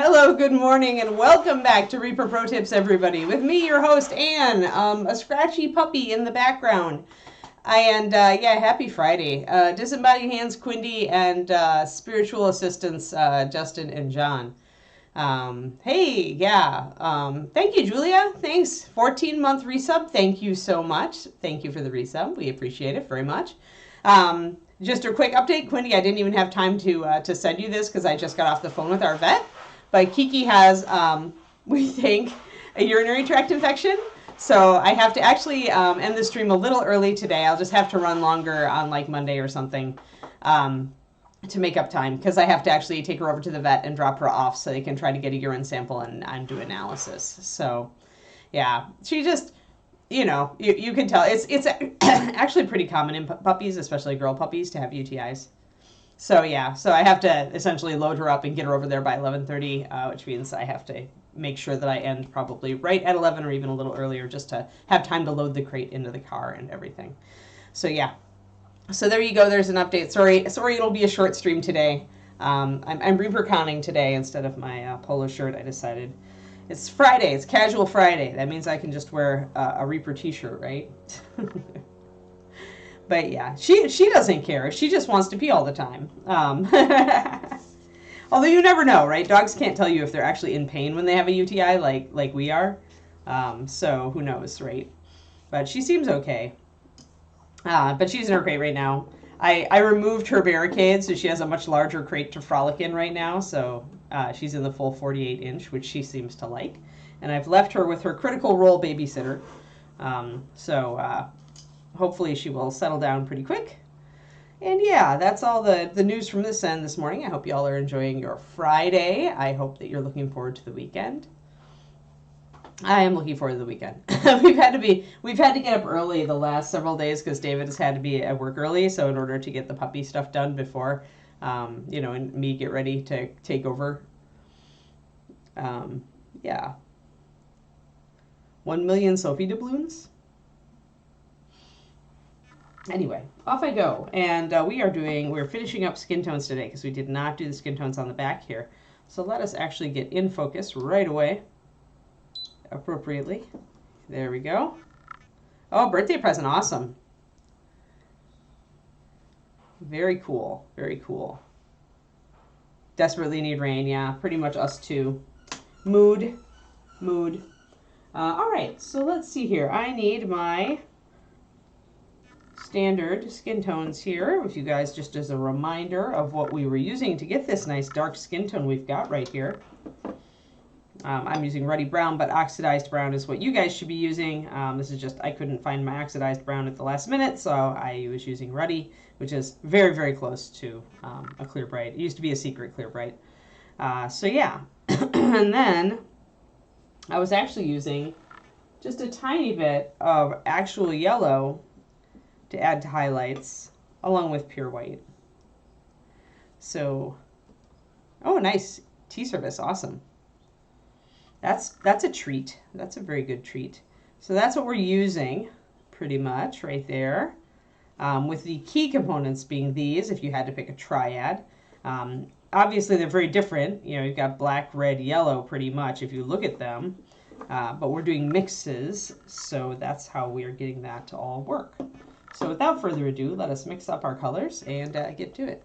Hello, good morning, and welcome back to Reaper Pro Tips, everybody. With me, your host, Anne, a scratchy puppy in the background. Happy Friday. Disembodied Hands, Quindy, and spiritual assistants, Justin and John. Thank you, Julia. Thanks. 14-month resub. Thank you so much. Thank you for the resub. We appreciate it very much. Just a quick update, Quindy. I didn't even have time to send you this because I just got off the phone with our vet. But Kiki has, we think, a urinary tract infection. So I have to actually end the stream a little early today. I'll just have to run longer on like Monday or something to make up time because I have to actually take her over to the vet and drop her off so they can try to get a urine sample and do analysis. So, yeah, she just, you can tell. It's actually pretty common in puppies, especially girl puppies, to have UTIs. So I have to essentially load her up and get her over there by 11:30, which means I have to make sure that I end probably right at 11 or even a little earlier just to have time to load the crate into the car and everything. So yeah. So there you go. There's an update. Sorry, it'll be a short stream today. I'm Reaper counting today instead of my polo shirt. I decided it's Friday. It's casual Friday. That means I can just wear a Reaper t-shirt, right? But yeah, she doesn't care. She just wants to pee all the time. Although you never know, right? Dogs can't tell you if they're actually in pain when they have a UTI like we are. So who knows, right? But she seems okay. But she's in her crate right now. I removed her barricade, so she has a much larger crate to frolic in right now. So she's in the full 48-inch, which she seems to like. And I've left her with her Critical Role babysitter. Hopefully she will settle down pretty quick. And yeah, that's all the news from this end this morning. I hope you all are enjoying your Friday. I hope that you're looking forward to the weekend. I am looking forward to the weekend. We've had to get up early the last several days because David has had to be at work early. So in order to get the puppy stuff done before, and me get ready to take over. 1 million Sophie doubloons. Anyway, off I go. And we're finishing up skin tones today because we did not do the skin tones on the back here. So let us actually get in focus right away. Appropriately. There we go. Oh, birthday present. Awesome. Very cool. Very cool. Desperately need rain. Yeah, pretty much us too. Mood. All right, so let's see here. I need my standard skin tones here with you guys just as a reminder of what we were using to get this nice dark skin tone we've got right here. I'm using ruddy brown, but oxidized brown is what you guys should be using. This is just, I couldn't find my oxidized brown at the last minute, so I was using ruddy, which is very, very close to a clear bright. It used to be a secret clear bright. And then I was actually using just a tiny bit of actual yellow to add to highlights, along with pure white. So, oh, nice T-service, awesome. That's a treat. That's a very good treat. So that's what we're using, pretty much, right there. With the key components being these, if you had to pick a triad. Obviously, they're very different. You've got black, red, yellow, pretty much, if you look at them. But we're doing mixes, so that's how we are getting that to all work. So without further ado, let us mix up our colors and get to it.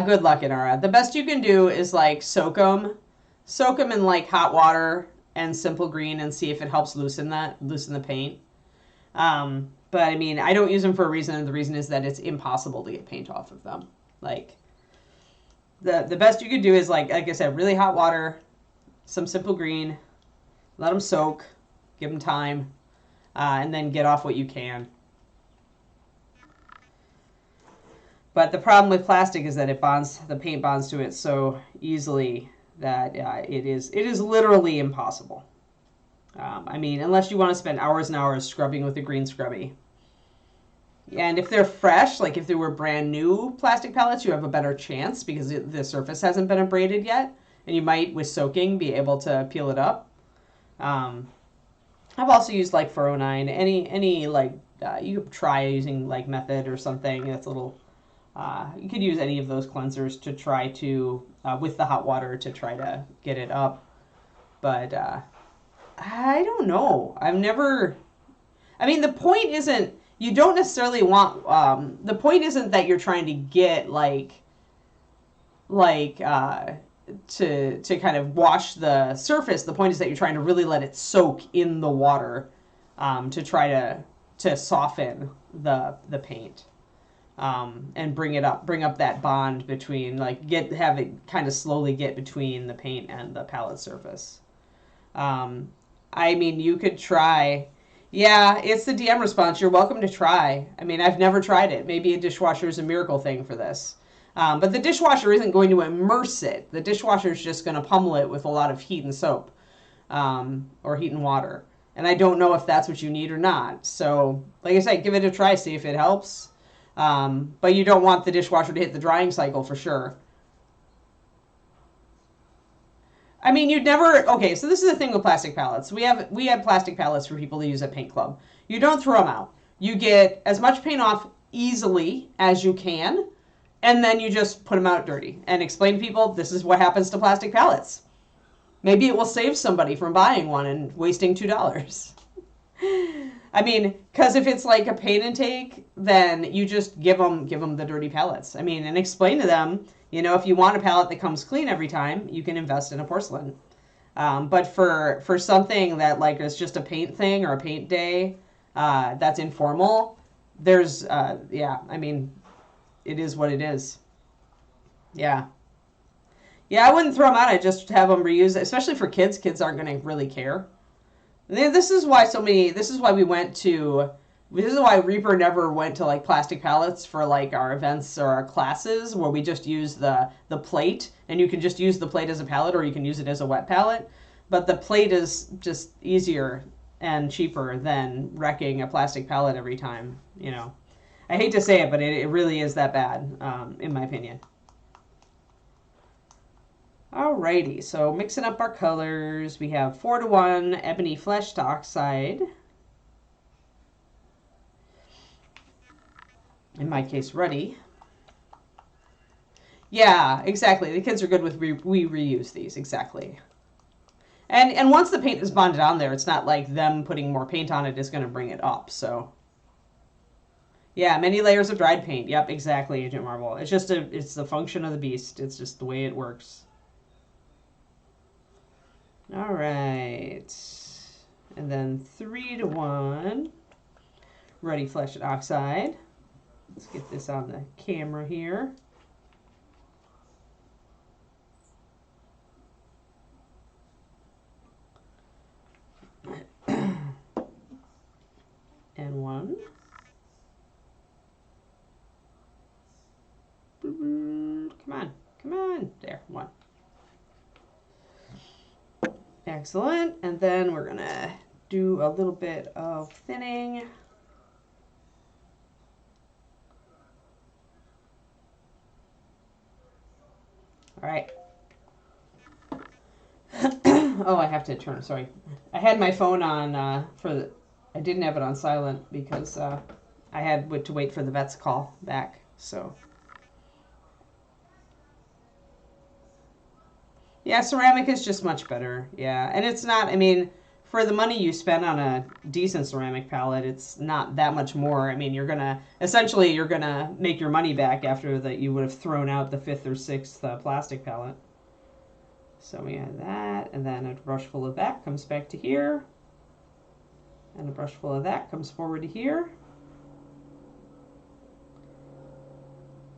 Good luck, Inara. The best you can do is like soak them in like hot water and simple green and see if it helps loosen the paint. But I mean, I don't use them for a reason, and the reason is that it's impossible to get paint off of them. Like, the best you could do is like I said, really hot water, some simple green, let them soak, give them time, and then get off what you can. But the problem with plastic is that the paint bonds to it so easily that it is literally impossible. I mean, unless you want to spend hours and hours scrubbing with a green scrubby. And if they're fresh, like if they were brand new plastic pellets, you have a better chance because the surface hasn't been abraded yet. And you might, with soaking, be able to peel it up. I've also used like 409, any like you could try using like Method or something. That's a little. You could use any of those cleansers to try to with the hot water to try to get it up. But I don't know. I've never. I mean, the point isn't. You don't necessarily want. The point isn't that you're trying to get to kind of wash the surface. The point is that you're trying to really let it soak in the water to try to soften the paint and bring up that bond between have it kind of slowly get between the paint and the palette surface. I mean, you could try. Yeah, it's the DM response. You're welcome to try. I mean, I've never tried it. Maybe a dishwasher is a miracle thing for this. But the dishwasher isn't going to immerse it. The dishwasher is just going to pummel it with a lot of heat and soap or heat and water. And I don't know if that's what you need or not. So, like I said, give it a try, see if it helps. But you don't want the dishwasher to hit the drying cycle for sure. I mean, you'd never... Okay, so this is the thing with plastic palettes. We have plastic palettes for people to use at Paint Club. You don't throw them out. You get as much paint off easily as you can, and then you just put them out dirty and explain to people this is what happens to plastic palettes. Maybe it will save somebody from buying one and wasting $2. I mean, because if it's like a paint intake, then you just give them the dirty palettes. I mean, and explain to them, if you want a palette that comes clean every time, you can invest in a porcelain. But for something that is just a paint thing or a paint day that's informal, there's, I mean, it is what it is. Yeah. Yeah, I wouldn't throw them out. I'd just have them reuse it, especially for kids. Kids aren't going to really care. This is why Reaper never went to plastic palettes for our events or our classes where we just use the plate, and you can just use the plate as a palette or you can use it as a wet palette. But the plate is just easier and cheaper than wrecking a plastic palette every time, I hate to say it, but it really is that bad, in my opinion. Alrighty, so mixing up our colors, we have 4:1 ebony flesh to oxide. In my case, ruddy. Yeah, exactly. The kids are good with we reuse these, exactly. And once the paint is bonded on there, it's not like them putting more paint on it is going to bring it up, so. Yeah, many layers of dried paint. Yep, exactly, Agent Marvel. It's just it's the function of the beast. It's just the way it works. All right. And then 3:1 ruddy flesh and oxide. Let's get this on the camera here. And 1. Come on. There, 1. Excellent. And then we're going to do a little bit of thinning. All right. Oh, I have to turn. Sorry. I had my phone on I didn't have it on silent because I had to wait for the vet's call back. So. Yeah, ceramic is just much better. Yeah, and it's not, I mean, for the money you spend on a decent ceramic palette, it's not that much more. I mean, you're going to make your money back after that you would have thrown out the 5th or 6th plastic palette. So we have that, and then a brush full of that comes back to here. And a brush full of that comes forward to here.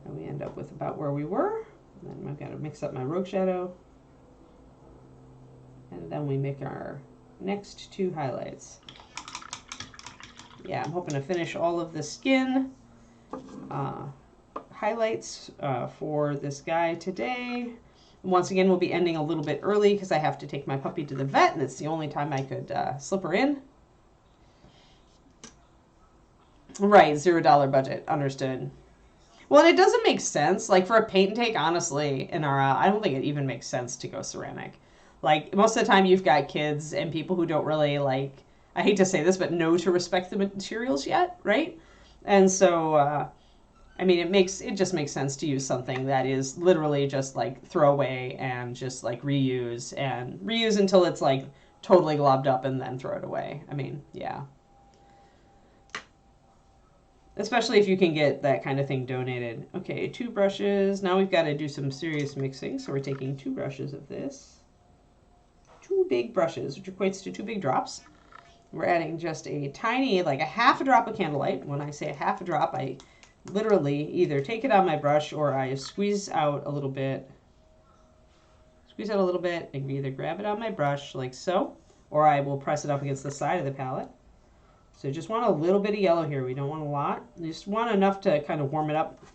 And we end up with about where we were. And then I've got to mix up my rogue shadow. And then we make our next 2 highlights. Yeah, I'm hoping to finish all of the skin highlights for this guy today. Once again, we'll be ending a little bit early because I have to take my puppy to the vet, and it's the only time I could slip her in. Right, $0 budget, understood. Well, and it doesn't make sense. For a paint and take, honestly, in our, I don't think it even makes sense to go ceramic. Most of the time you've got kids and people who don't really I I hate to say this, but know to respect the materials yet, right? And so, I mean, it just makes sense to use something that is literally just like throw away and just like reuse until it's like totally globbed up and then throw it away. I mean, yeah. Especially if you can get that kind of thing donated. Okay, 2 brushes. Now we've got to do some serious mixing. So we're taking 2 brushes of this. 2 big brushes, which equates to 2 big drops. We're adding just a tiny, like a half a drop of Candlelight. When I say a half a drop, I literally either take it on my brush or I squeeze out a little bit. Squeeze out a little bit and either grab it on my brush like so, or I will press it up against the side of the palette. So just want a little bit of yellow here. We don't want a lot. You just want enough to kind of warm it up.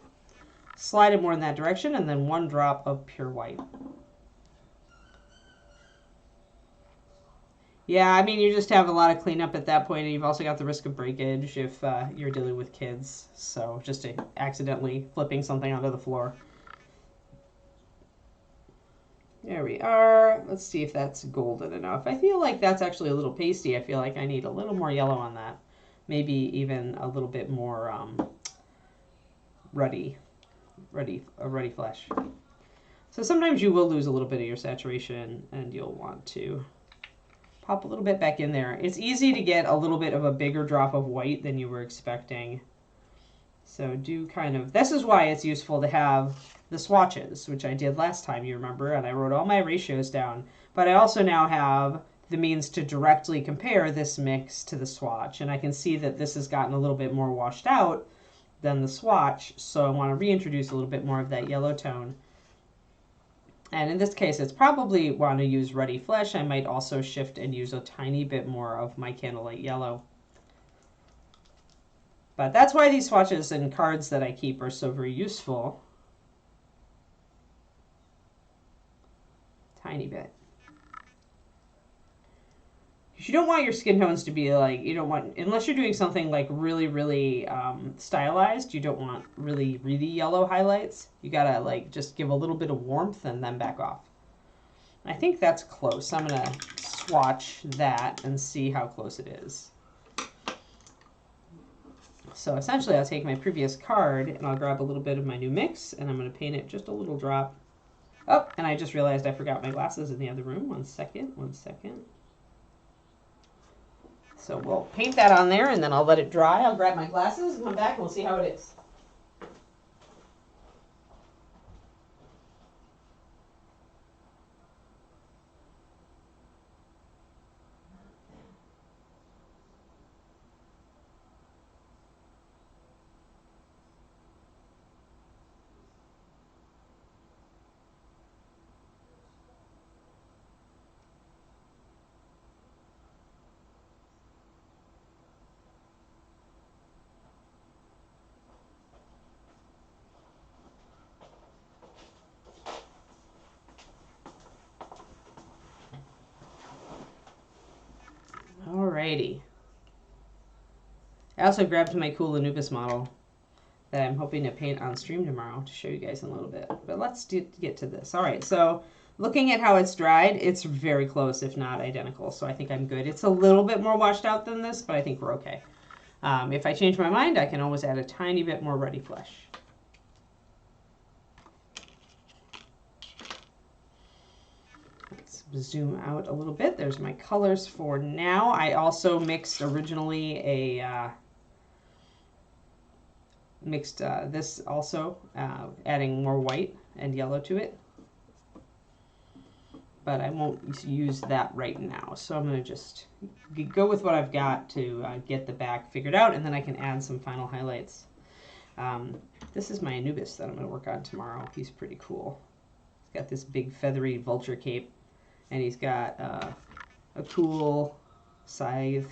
Slide it more in that direction, and then 1 drop of pure white. Yeah, I mean, you just have a lot of cleanup at that point, and you've also got the risk of breakage if you're dealing with kids. So just accidentally flipping something onto the floor. There we are. Let's see if that's golden enough. I feel like that's actually a little pasty. I feel like I need a little more yellow on that. Maybe even a little bit more ruddy flesh. So sometimes you will lose a little bit of your saturation and you'll want to pop a little bit back in there. It's easy to get a little bit of a bigger drop of white than you were expecting. So this is why it's useful to have the swatches, which I did last time, you remember, and I wrote all my ratios down. But I also now have the means to directly compare this mix to the swatch, and I can see that this has gotten a little bit more washed out than the swatch, so I want to reintroduce a little bit more of that yellow tone. And in this case, it's probably want to use Ruddy Flesh. I might also shift and use a tiny bit more of my Candlelight Yellow. But that's why these swatches and cards that I keep are so very useful. Tiny bit. You don't want your skin tones to be like, unless you're doing something like really, really stylized, you don't want really, really yellow highlights. You gotta like just give a little bit of warmth and then back off. I think that's close. I'm gonna swatch that and see how close it is. So essentially I'll take my previous card and I'll grab a little bit of my new mix and I'm gonna paint it just a little drop. Oh, and I just realized I forgot my glasses in the other room. One second. So we'll paint that on there and then I'll let it dry. I'll grab my glasses and come back and we'll see how it is. Alrighty. I also grabbed my cool Anubis model that I'm hoping to paint on stream tomorrow to show you guys in a little bit. But let's get to this. All right, so looking at how it's dried, it's very close, if not identical. So I think I'm good. It's a little bit more washed out than this, but I think we're okay. If I change my mind, I can always add a tiny bit more Ruddy Flesh. Zoom out a little bit. There's my colors for now. I also mixed originally this also, adding more white and yellow to it. But I won't use that right now. So I'm going to just go with what I've got to get the back figured out, and then I can add some final highlights. This is my Anubis that I'm going to work on tomorrow. He's pretty cool. He's got this big feathery vulture cape. And he's got a cool scythe,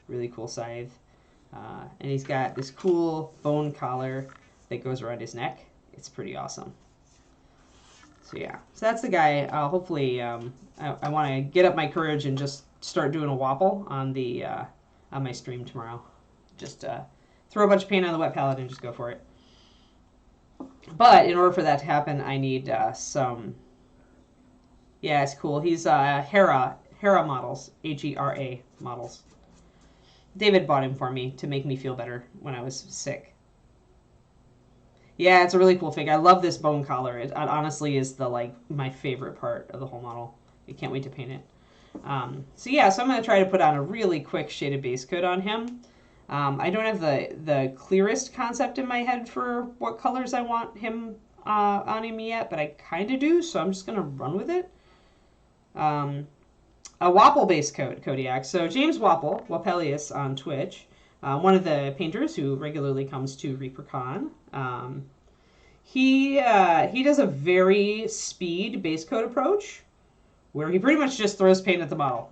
really cool scythe. And he's got this cool bone collar that goes around his neck. It's pretty awesome. So yeah, so that's the guy. Hopefully, I want to get up my courage and just start doing a wobble on my stream tomorrow. Just throw a bunch of paint on the wet palette and just go for it. But in order for that to happen, I need some... Yeah, it's cool. He's Hera models, Hera models. David bought him for me to make me feel better when I was sick. Yeah, it's a really cool fig. I love this bone collar. It honestly is my favorite part of the whole model. I can't wait to paint it. So I'm going to try to put on a really quick shaded base coat on him. I don't have the clearest concept in my head for what colors I want him on him yet, but I kind of do, so I'm just going to run with it. A Wapple base coat, Kodiak. So James Wapple, Wapelius on Twitch, one of the painters who regularly comes to ReaperCon. He does a very speed base coat approach where he pretty much just throws paint at the model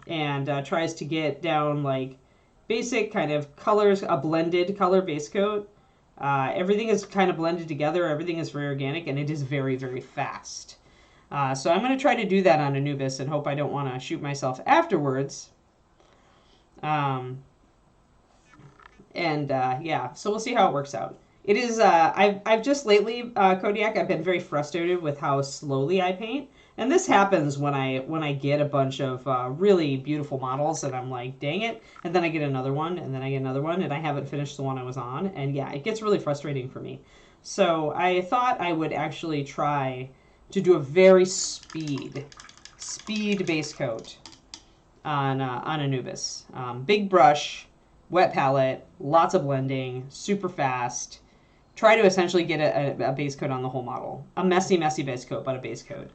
and tries to get down like basic kind of colors, a blended color base coat. Everything is kind of blended together. Everything is very organic, and it is very, very fast. So I'm going to try to do that on Anubis and hope I don't want to shoot myself afterwards. So we'll see how it works out. It is, I've just lately, Kodiak, I've been very frustrated with how slowly I paint. And this happens when I get a bunch of really beautiful models and I'm like, dang it. And then I get another one and then I get another one and I haven't finished the one I was on. And yeah, it gets really frustrating for me. So I thought I would actually try to do a very speed base coat on Anubis. Big brush, wet palette, lots of blending, super fast. Try to essentially get a base coat on the whole model. A messy base coat, but a base coat.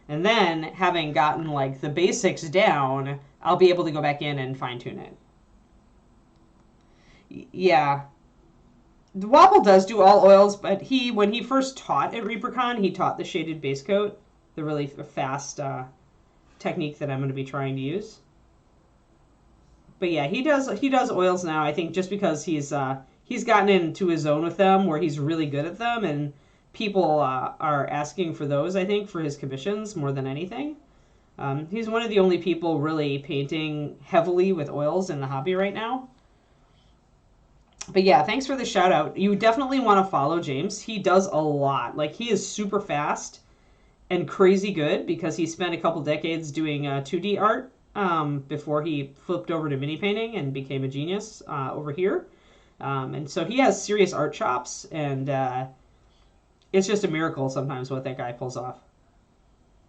And then, having gotten like the basics down, I'll be able to go back in and fine tune it. Yeah. The Wapple does do all oils, but when he first taught at ReaperCon, he taught the shaded base coat, the really fast technique that I'm going to be trying to use. But yeah, he does oils now, I think, just because he's gotten into his zone with them where he's really good at them, and people are asking for those, I think, for his commissions more than anything. He's one of the only people really painting heavily with oils in the hobby right now. But yeah, thanks for the shout out. You definitely want to follow James. He does a lot. Like, he is super fast and crazy good because he spent a couple decades doing 2D art before he flipped over to mini painting and became a genius over here. And so he has serious art chops, and it's just a miracle sometimes what that guy pulls off.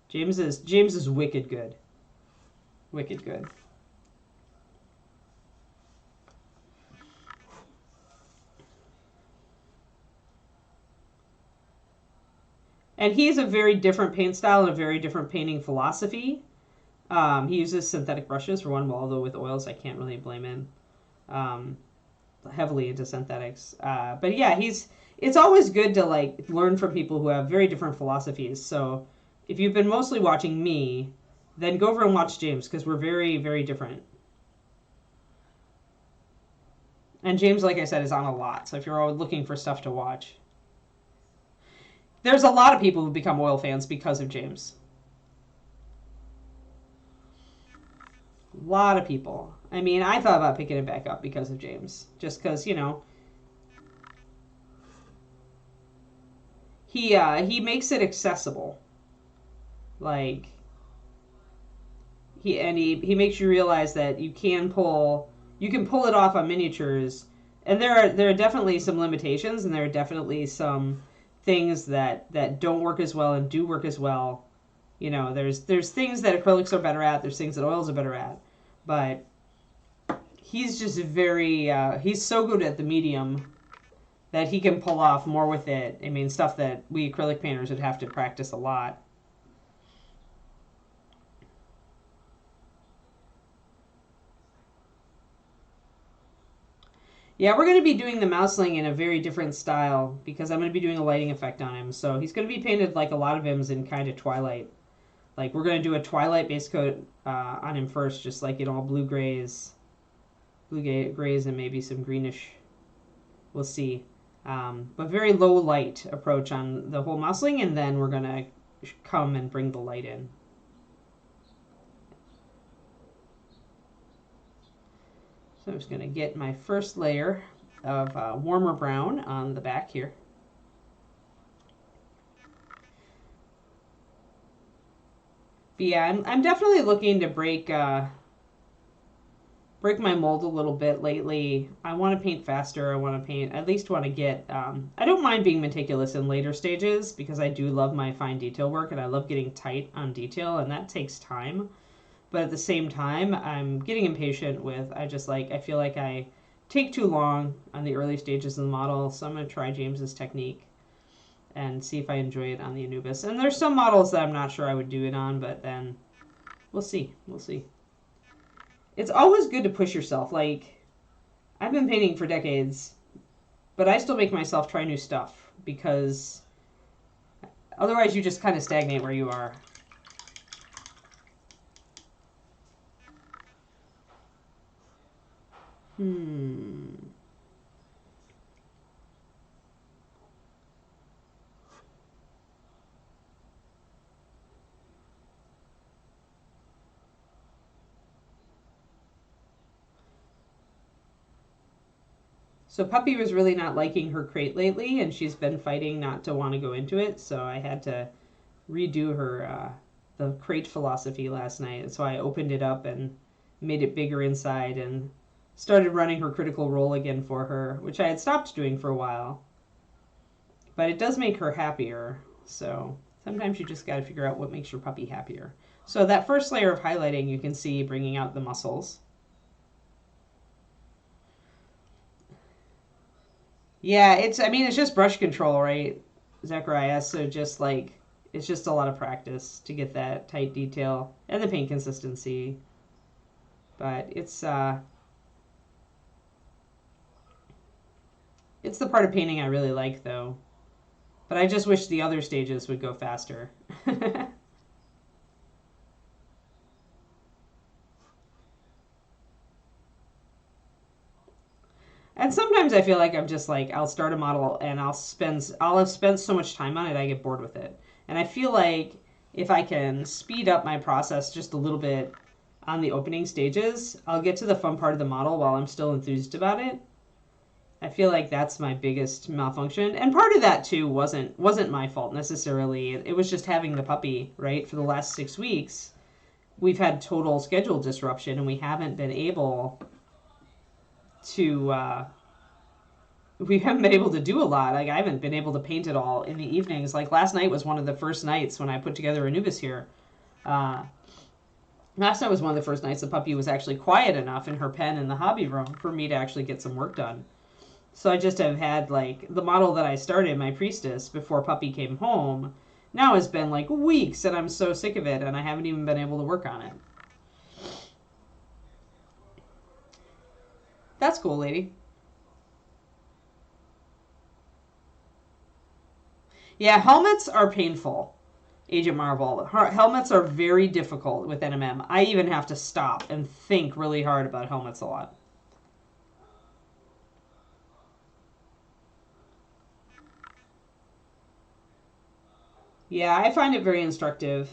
James is wicked good. Wicked good. And he's a very different paint style and a very different painting philosophy. He uses synthetic brushes for one, although with oils I can't really blame him. Heavily into synthetics. But yeah, it's always good to like learn from people who have very different philosophies. So if you've been mostly watching me, then go over and watch James because we're very, very different. And James, like I said, is on a lot. So if you're looking for stuff to watch, there's a lot of people who become oil fans because of James. A lot of people. I mean, I thought about picking it back up because of James. Just because, you know, he makes it accessible. Like, he makes you realize that you can pull it off on miniatures. And there are definitely some limitations, and there are definitely some things that don't work as well and do work as well. You know, there's things that acrylics are better at, there's things that oils are better at, but he's just he's so good at the medium that he can pull off more with it. I mean, stuff that we acrylic painters would have to practice a lot. Yeah, we're going to be doing the mouseling in a very different style because I'm going to be doing a lighting effect on him. So he's going to be painted like a lot of hymns in kind of twilight. Like, we're going to do a twilight base coat on him first, just like in all blue grays and maybe some greenish. We'll see. But very low light approach on the whole mouseling, and then we're going to come and bring the light in. So I'm just going to get my first layer of warmer brown on the back here. But yeah, I'm definitely looking to break break my mold a little bit lately. I want to paint faster. I want to paint, at least want to get, I don't mind being meticulous in later stages because I do love my fine detail work and I love getting tight on detail, and that takes time. But at the same time, I'm getting impatient with, I feel like I take too long on the early stages of the model, so I'm going to try James's technique and see if I enjoy it on the Anubis. And there's some models that I'm not sure I would do it on, but then we'll see. We'll see. It's always good to push yourself. Like, I've been painting for decades, but I still make myself try new stuff because otherwise you just kind of stagnate where you are. So Puppy was really not liking her crate lately, and she's been fighting not to want to go into it, so I had to redo her the crate philosophy last night. So I opened it up and made it bigger inside and started running her critical role again for her, which I had stopped doing for a while. But it does make her happier, so sometimes you just got to figure out what makes your puppy happier. So that first layer of highlighting, you can see bringing out the muscles. Yeah, it's just brush control, right, Zechariah? So just like, it's just a lot of practice to get that tight detail and the paint consistency. But it's the part of painting I really like, though. But I just wish the other stages would go faster. And sometimes I feel like I'm just like, I'll start a model and I'll have spent so much time on it, I get bored with it. And I feel like if I can speed up my process just a little bit on the opening stages, I'll get to the fun part of the model while I'm still enthused about it. I feel like that's my biggest malfunction. And part of that too wasn't my fault necessarily. It was just having the puppy, right? For the last 6 weeks, we've had total schedule disruption and we haven't been able to do a lot. Like, I haven't been able to paint it all in the evenings. Like, last night was one of the first nights when I put together Anubis here. Last night was one of the first nights the puppy was actually quiet enough in her pen in the hobby room for me to actually get some work done. So I just have had, like, the model that I started, my Priestess, before Puppy came home, now has been, like, weeks, and I'm so sick of it, and I haven't even been able to work on it. That's cool, lady. Yeah, helmets are painful, Agent Marvel. Helmets are very difficult with NMM. I even have to stop and think really hard about helmets a lot. Yeah, I find it very instructive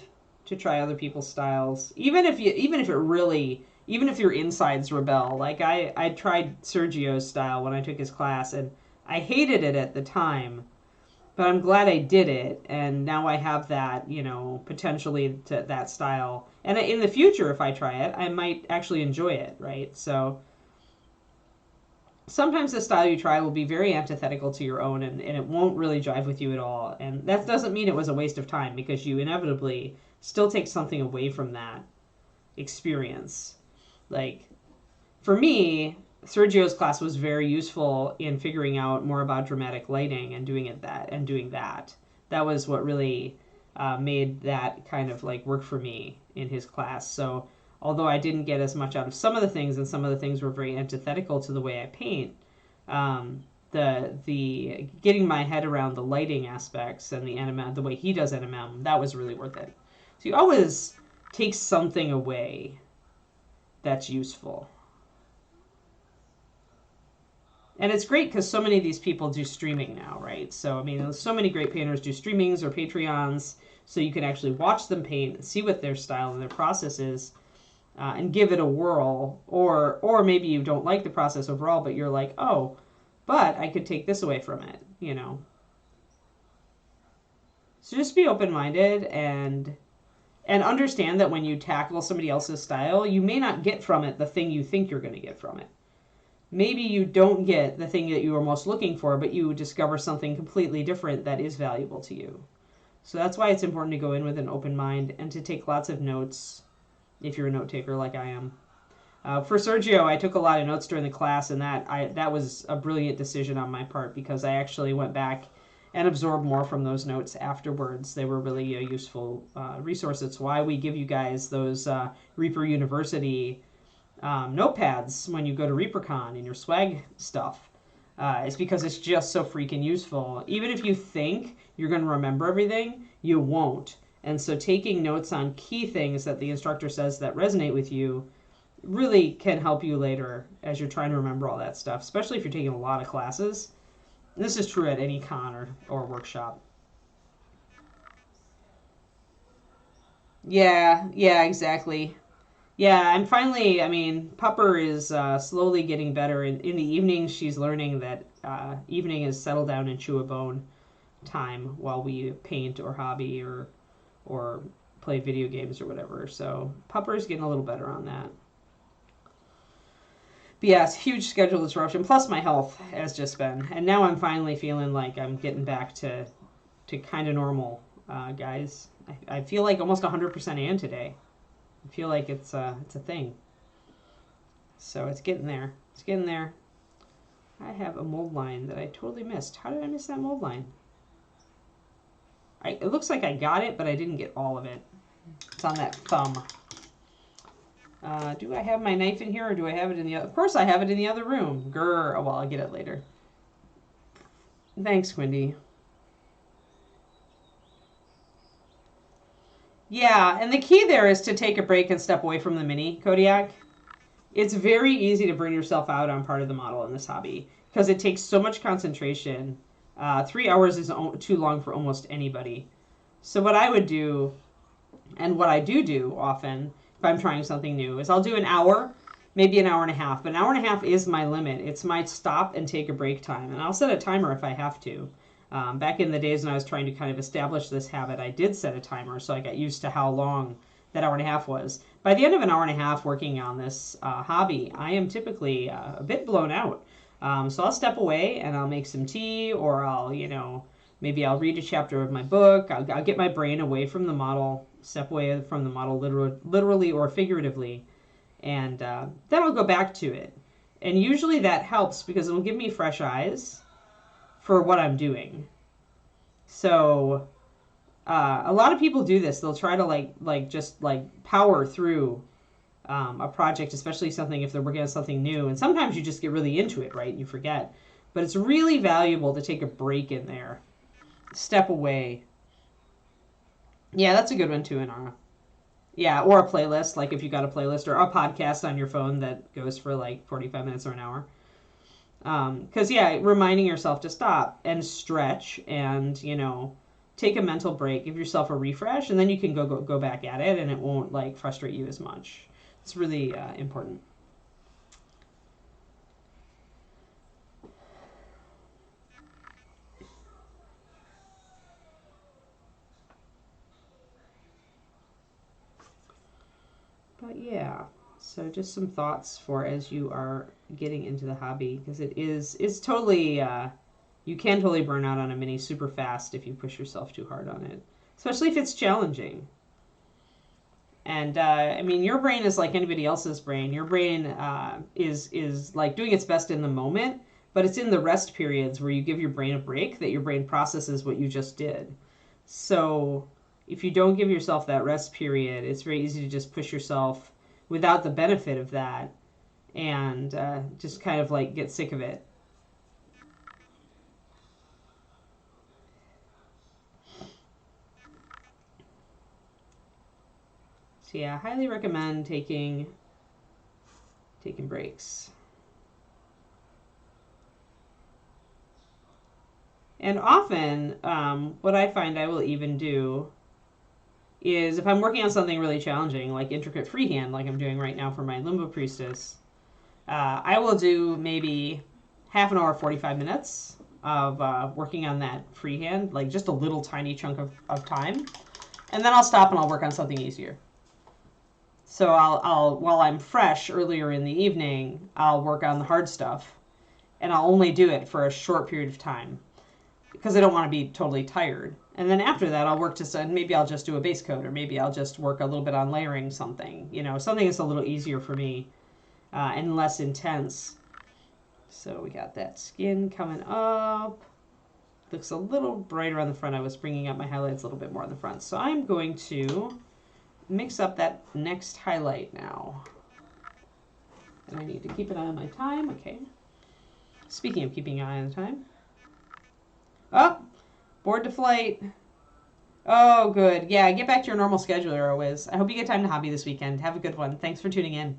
to try other people's styles, even if your insides rebel. Like, I tried Sergio's style when I took his class, and I hated it at the time, but I'm glad I did it, and now I have that, potentially to that style. And in the future, if I try it, I might actually enjoy it, right? So sometimes the style you try will be very antithetical to your own, and it won't really jive with you at all. And that doesn't mean it was a waste of time, because you inevitably still take something away from that experience. Like, for me, Sergio's class was very useful in figuring out more about dramatic lighting and doing that. That was what really made that kind of like work for me in his class. So although I didn't get as much out of some of the things, and some of the things were very antithetical to the way I paint, the getting my head around the lighting aspects and the way he does NMM, that was really worth it. So you always take something away that's useful. And it's great because so many of these people do streaming now, right? So, so many great painters do streamings or Patreons, so you can actually watch them paint and see what their style and their process is, and give it a whirl. Or maybe you don't like the process overall, but you're like, oh, but I could take this away from it, So just be open-minded and And understand that when you tackle somebody else's style, you may not get from it the thing you think you're going to get from it. Maybe you don't get the thing that you were most looking for, but you discover something completely different that is valuable to you. So that's why it's important to go in with an open mind and to take lots of notes if you're a note taker like I am. For Sergio, I took a lot of notes during the class, and that was a brilliant decision on my part because I actually went back and absorb more from those notes afterwards. They were really a useful resource. It's why we give you guys those Reaper University notepads when you go to ReaperCon and your swag stuff. It's because it's just so freaking useful. Even if you think you're going to remember everything, you won't. And so taking notes on key things that the instructor says that resonate with you really can help you later as you're trying to remember all that stuff, especially if you're taking a lot of classes. This is true at any con or workshop. Yeah, exactly. Yeah, I'm finally, Pupper is slowly getting better. In the evenings, she's learning that evening is settle down and chew a bone time while we paint or hobby or play video games or whatever. So Pupper's getting a little better on that. But yeah, it's huge schedule disruption, plus my health has just been. And now I'm finally feeling like I'm getting back to kind of normal, guys. I feel like almost 100% in today. I feel like it's a thing. So it's getting there. It's getting there. I have a mold line that I totally missed. How did I miss that mold line? It looks like I got it, but I didn't get all of it. It's on that thumb. Do I have my knife in here, or do I have it in the other? Of course I have it in the other room. Grr. Oh, well, I'll get it later. Thanks, Quindy. Yeah, and the key there is to take a break and step away from the mini, Kodiak. It's very easy to burn yourself out on part of the model in this hobby because it takes so much concentration. 3 hours is too long for almost anybody. So what I would do, and what I do often, if I'm trying something new, is I'll do an hour, maybe an hour and a half. But an hour and a half is my limit. It's my stop and take a break time. And I'll set a timer if I have to. Back in the days when I was trying to kind of establish this habit, I did set a timer, so I got used to how long that hour and a half was. By the end of an hour and a half working on this hobby, I am typically a bit blown out. So I'll step away and I'll make some tea, or I'll, maybe I'll read a chapter of my book. I'll get my brain away from the model, step away from the model literally or figuratively, and then I'll go back to it. And usually that helps because it'll give me fresh eyes for what I'm doing. So a lot of people do this. They'll try to just power through a project, especially something if they're working on something new. And sometimes you just get really into it, right? You forget. But it's really valuable to take a break in there. Step away. Yeah, that's a good one too, Inara. Yeah, or a playlist, like if you got a playlist or a podcast on your phone that goes for like 45 minutes or an hour. Because, reminding yourself to stop and stretch and, take a mental break, give yourself a refresh, and then you can go back at it and it won't, frustrate you as much. It's really important. But, yeah. So just some thoughts for as you are getting into the hobby, because it's totally, you can totally burn out on a mini super fast if you push yourself too hard on it, especially if it's challenging. And, your brain is like anybody else's brain. Your brain is like doing its best in the moment, but it's in the rest periods where you give your brain a break that your brain processes what you just did. So if you don't give yourself that rest period, it's very easy to just push yourself without the benefit of that and just kind of get sick of it. So yeah, I highly recommend taking breaks. And often, what I find I will even do is if I'm working on something really challenging, like intricate freehand, like I'm doing right now for my Limbo Priestess, I will do maybe half an hour, 45 minutes of working on that freehand, like just a little tiny chunk of time. and then I'll stop and I'll work on something easier. So I'll while I'm fresh earlier in the evening, I'll work on the hard stuff, and I'll only do it for a short period of time because I don't want to be totally tired. And then after that, I'll work to maybe I'll just do a base coat, or maybe I'll just work a little bit on layering something. You know, something that's a little easier for me and less intense. So we got that skin coming up. Looks a little brighter on the front. I was bringing up my highlights a little bit more on the front. So I'm going to mix up that next highlight now. And I need to keep an eye on my time. Okay. Speaking of keeping an eye on the time. Oh, board to flight. Oh, good. Yeah, get back to your normal schedule, always. I hope you get time to hobby this weekend. Have a good one. Thanks for tuning in.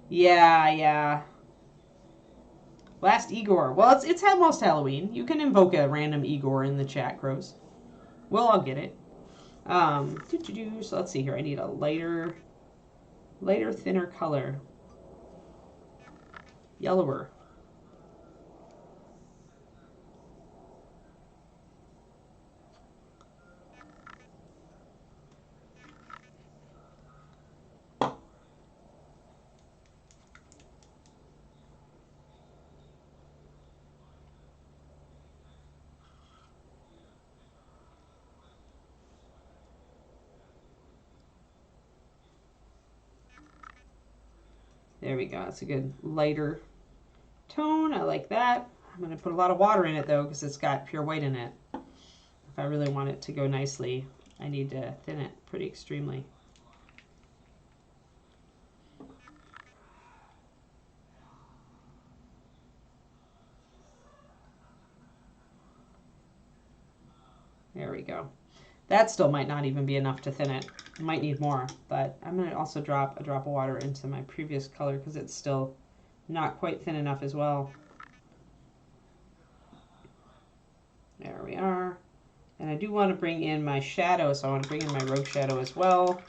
Yeah. Last Igor. Well, it's almost Halloween. You can invoke a random Igor in the chat, Crows. We'll all get it. So let's see here. I need a lighter, thinner color. Yellower. There we go. It's a good lighter tone. I like that. I'm going to put a lot of water in it, though, because it's got pure white in it. If I really want it to go nicely, I need to thin it pretty extremely. There we go. That still might not even be enough to thin it. I might need more, but I'm going to also drop a drop of water into my previous color because it's still not quite thin enough as well. There we are. And I do want to bring in my shadow, so I want to bring in my rogue shadow as well.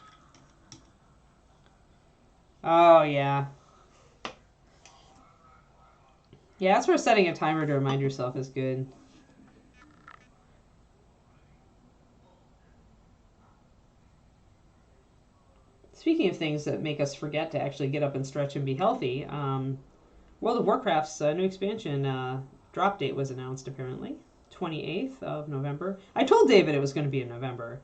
Oh, yeah. Yeah, that's where setting a timer to remind yourself is good. Speaking of things that make us forget to actually get up and stretch and be healthy, World of Warcraft's new expansion drop date was announced, apparently. 28th of November. I told David it was going to be in November.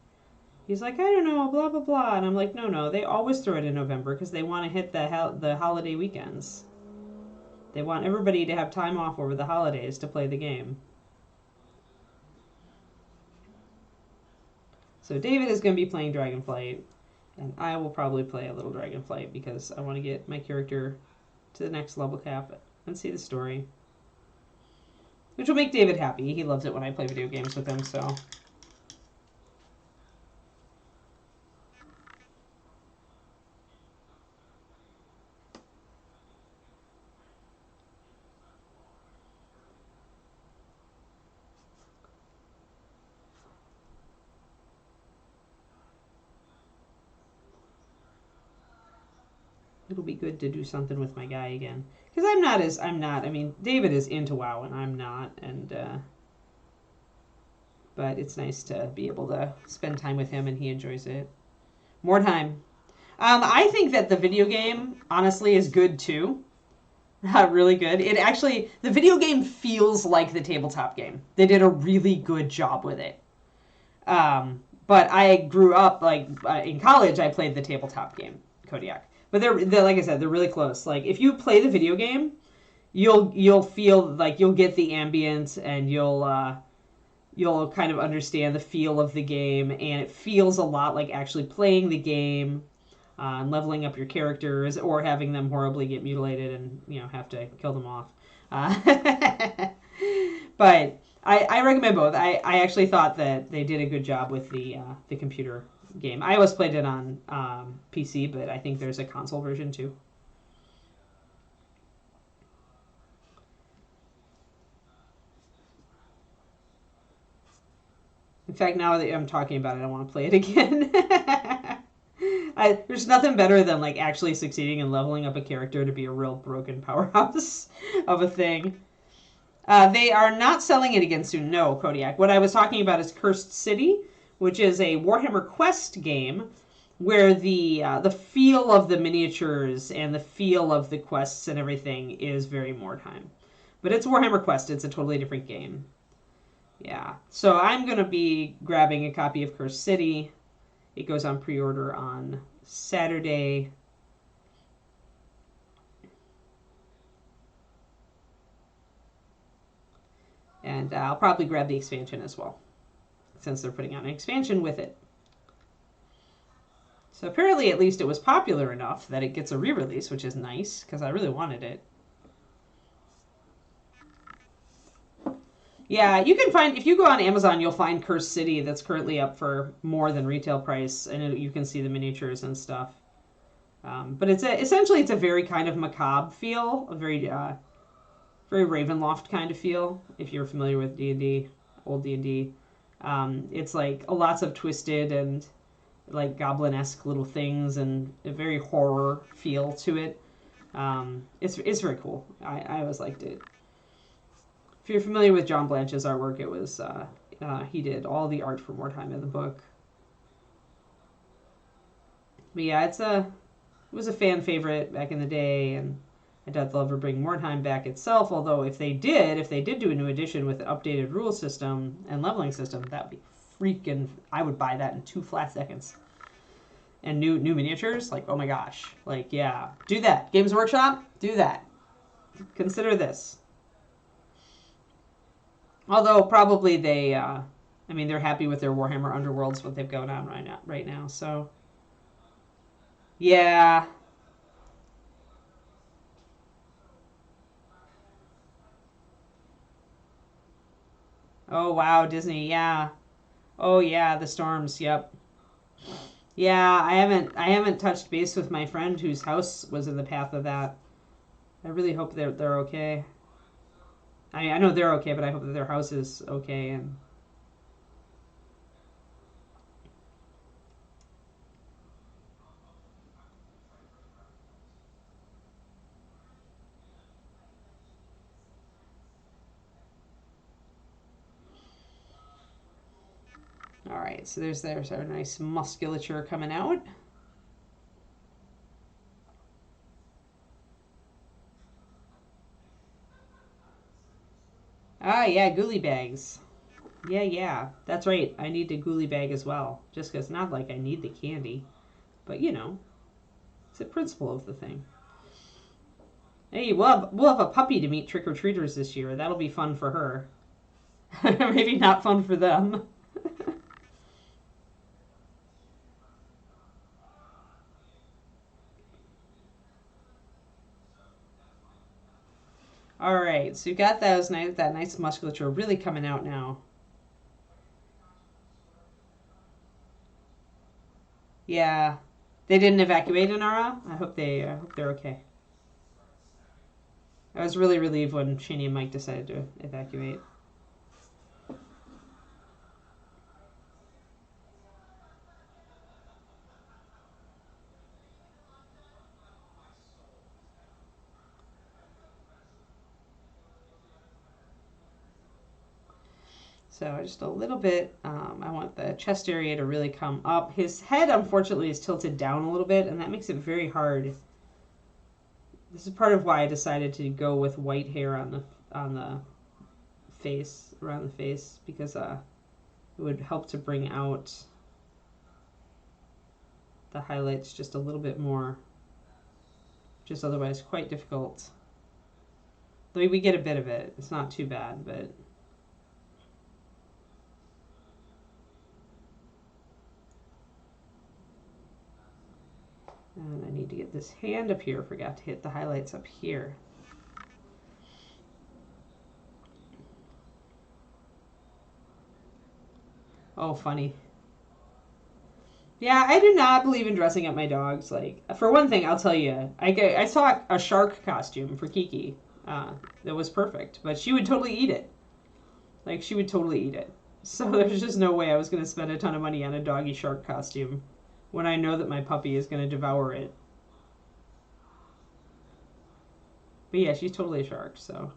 He's like, I don't know, blah, blah, blah. And I'm like, no, they always throw it in November because they want to hit the holiday weekends. They want everybody to have time off over the holidays to play the game. So David is going to be playing Dragonflight, and I will probably play a little Dragonflight because I want to get my character to the next level cap and see the story. Which will make David happy. He loves it when I play video games with him, so. It'll be good to do something with my guy again. Because I mean, David is into WoW and I'm not, and, but it's nice to be able to spend time with him and he enjoys it. More time. I think that the video game, honestly, is good too. Really good. The video game feels like the tabletop game. They did a really good job with it. But I grew up, in college, I played the tabletop game, Kodiak. But they're like I said, they're really close. Like, if you play the video game, you'll feel like you'll get the ambience and you'll kind of understand the feel of the game, and it feels a lot like actually playing the game, leveling up your characters, or having them horribly get mutilated and have to kill them off. But I recommend both. I actually thought that they did a good job with the computer game. I always played it on PC, but I think there's a console version too. In fact, now that I'm talking about it, I want to play it again. There's nothing better than like actually succeeding in leveling up a character to be a real broken powerhouse of a thing. They are not selling it again soon. No, Kodiak. What I was talking about is Cursed City, which is a Warhammer Quest game where the feel of the miniatures and the feel of the quests and everything is very Mordheim. But it's Warhammer Quest. It's a totally different game. Yeah. So I'm going to be grabbing a copy of Cursed City. It goes on pre-order on Saturday. And I'll probably grab the expansion as well, since they're putting out an expansion with it. So apparently at least it was popular enough that it gets a re-release, which is nice, because I really wanted it. Yeah, you can find, if you go on Amazon, you'll find Cursed City that's currently up for more than retail price, and you can see the miniatures and stuff. But essentially it's a very kind of macabre feel, a very Ravenloft kind of feel, if you're familiar with D&D, old D&D. It's like lots of twisted and like goblin-esque little things and a very horror feel to it. It's very cool. I always liked it. If you're familiar with John Blanche's artwork, it was he did all the art for Mordheim in the book. But yeah, it was a fan favorite back in the day, and I doubt they'll ever bring Mordheim back itself, although if they did do a new edition with an updated rule system and leveling system, that would be freaking, I would buy that in 2 flat seconds. And new miniatures, like, oh my gosh. Like, yeah, do that. Games Workshop, do that. Consider this. Although probably they're happy with their Warhammer Underworlds, what they've going on right now, so. Yeah. Oh wow, Disney, yeah. Oh yeah, the storms, yep. Yeah, I haven't touched base with my friend whose house was in the path of that. I really hope they're okay. I know they're okay, but I hope that their house is okay. And all right, so there's our nice musculature coming out. Ah, yeah, ghoulie bags. Yeah, that's right. I need a ghoulie bag as well. Just because, not like I need the candy, but you know, it's the principle of the thing. Hey, we'll have a puppy to meet trick-or-treaters this year. That'll be fun for her. Maybe not fun for them. All right, so you got that nice musculature really coming out now. Yeah, they didn't evacuate Inara. I hope they're okay. I was really relieved when Shaney and Mike decided to evacuate. So just a little bit, I want the chest area to really come up. His head, unfortunately, is tilted down a little bit, and that makes it very hard. This is part of why I decided to go with white hair on the face, around the face, because it would help to bring out the highlights just a little bit more. Just otherwise quite difficult. We get a bit of it. It's not too bad, but... And I need to get this hand up here. Forgot to hit the highlights up here. Oh, funny. Yeah, I do not believe in dressing up my dogs. Like, for one thing, I'll tell you, I saw a shark costume for Kiki that was perfect, but she would totally eat it. Like, she would totally eat it. So there's just no way I was going to spend a ton of money on a doggy shark costume. when I know that my puppy is going to devour it. But yeah, she's totally a shark, so.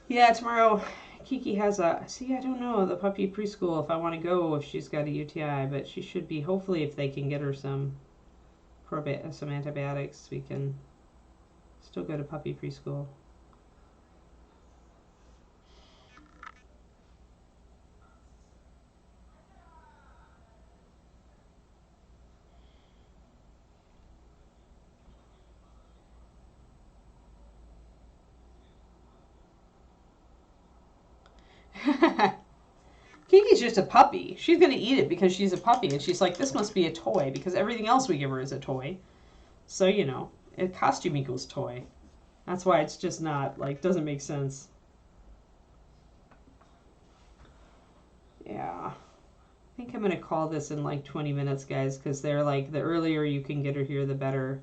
Yeah, tomorrow Kiki has a, see, I don't know, the puppy preschool, if I want to go, if she's got a UTI, but she should be, hopefully if they can get her some antibiotics, we can still go to puppy preschool. Kiki's just a puppy. She's going to eat it because she's a puppy, and she's like, this must be a toy, because everything else we give her is a toy. So, you know, a costume equals toy. That's why it's just not, like, doesn't make sense. Yeah. I think I'm going to call this in like 20 minutes, guys, because they're like, the earlier you can get her here, the better.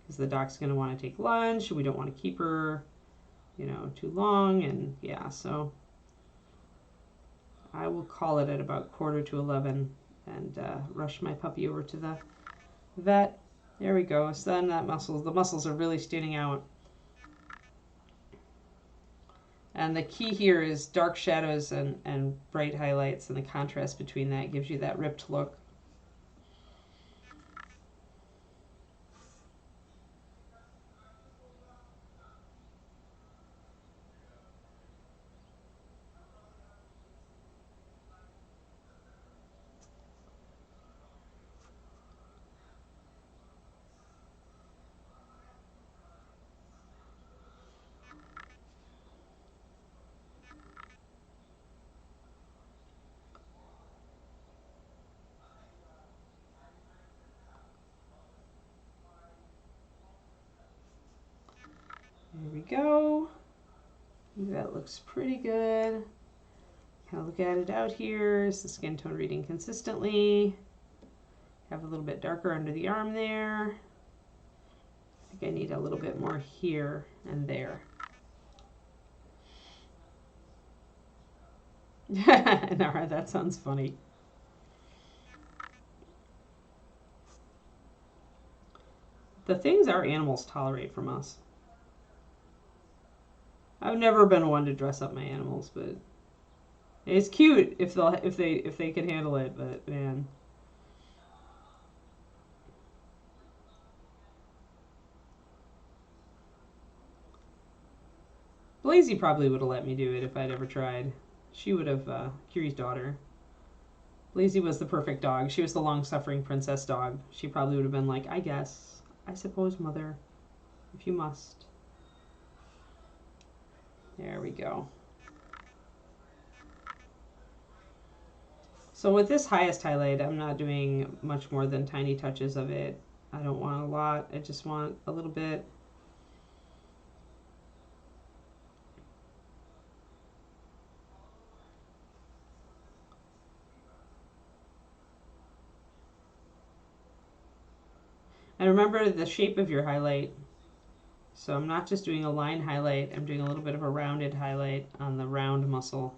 Because the doc's going to want to take lunch. We don't want to keep her, you know, too long. And yeah, so I will call it at about 10:45 and rush my puppy over to the vet. There we go. So then the muscles are really standing out. And the key here is dark shadows and bright highlights, and the contrast between that gives you that ripped look. There we go. That looks pretty good. Kind of look at it out here. Is the skin tone reading consistently? Have a little bit darker under the arm there. I think I need a little bit more here and there. Nara, that sounds funny. The things our animals tolerate from us. I've never been one to dress up my animals, but it's cute if they can handle it. But man, Blazy probably would have let me do it if I'd ever tried. She would have. Kiri's daughter. Blazy was the perfect dog. She was the long-suffering princess dog. She probably would have been like, I guess, I suppose, mother, if you must. There we go. So with this highest highlight, I'm not doing much more than tiny touches of it. I don't want a lot. I just want a little bit. And remember the shape of your highlight. So I'm not just doing a line highlight. I'm doing a little bit of a rounded highlight on the round muscle.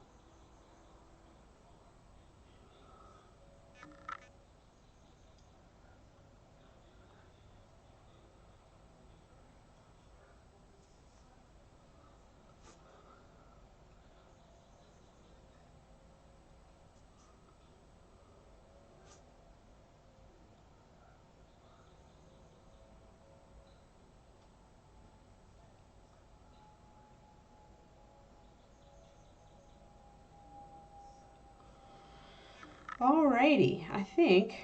Alrighty, I think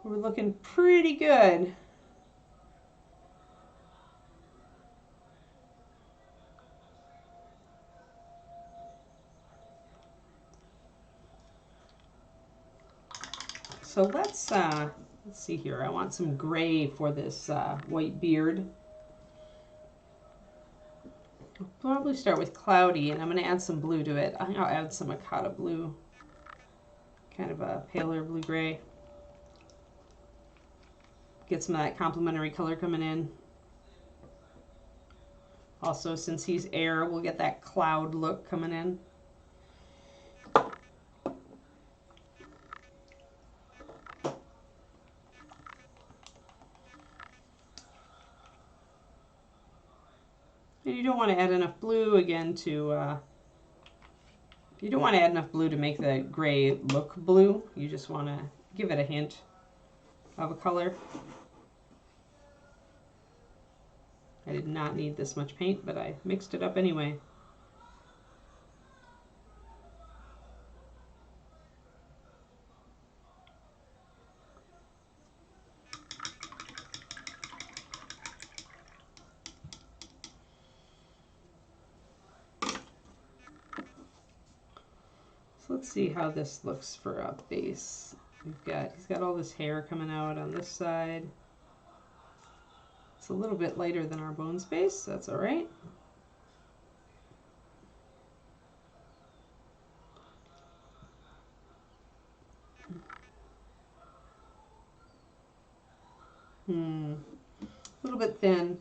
we're looking pretty good. So let's see here. I want some gray for this white beard. probably start with cloudy, and I'm going to add some blue to it. I think I'll add some Akata blue, kind of a paler blue-gray. Get some of that complementary color coming in. Also, since he's air, we'll get that cloud look coming in. And you don't want to add enough blue again to, you don't want to add enough blue to make the gray look blue. You just want to give it a hint of a color. I did not need this much paint, but I mixed it up anyway. So let's see how this looks for a base. He's got all this hair coming out on this side. It's a little bit lighter than our bones base. That's all right. A little bit thin.